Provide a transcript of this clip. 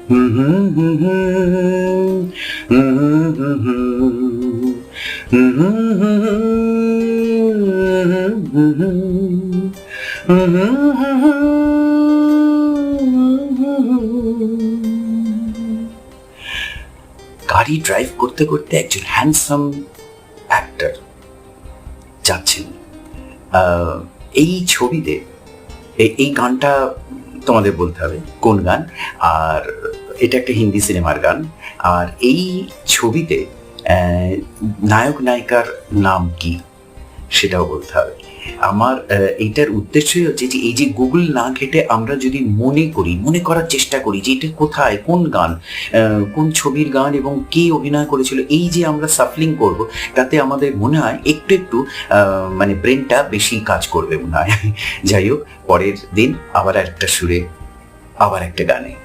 হুম হুম হুম হুম হুম হুম হুম হুম হুম গাড়ি ড্রাইভ করতে করতে একজন হ্যান্ডসাম অ্যাক্টর যাচ্ছেন আহ, এই ছবিতে। এই গানটা তোমাদের বলতে হবে কোন গান। আর এটা একটা হিন্দি সিনেমার গান। আর এই ছবিতে নায়ক নায়িকার নাম কি সেটাও বলতে হবে। আমার এইটার উদ্দেশ্যই হচ্ছে যে এই যে গুগল না ঘেটে আমরা যদি মনে করার চেষ্টা করি যে এটা কোথায়, কোন গান, কোন ছবির গান এবং কে অভিনয় করেছিল, এই যে আমরা সাফলিং করব, তাতে আমাদের মনে হয় একটু একটু মানে ব্রেনটা বেশি কাজ করবে মনে হয়। যাই হোক, পরের দিন আবার একটা সুরে, আবার একটা গানে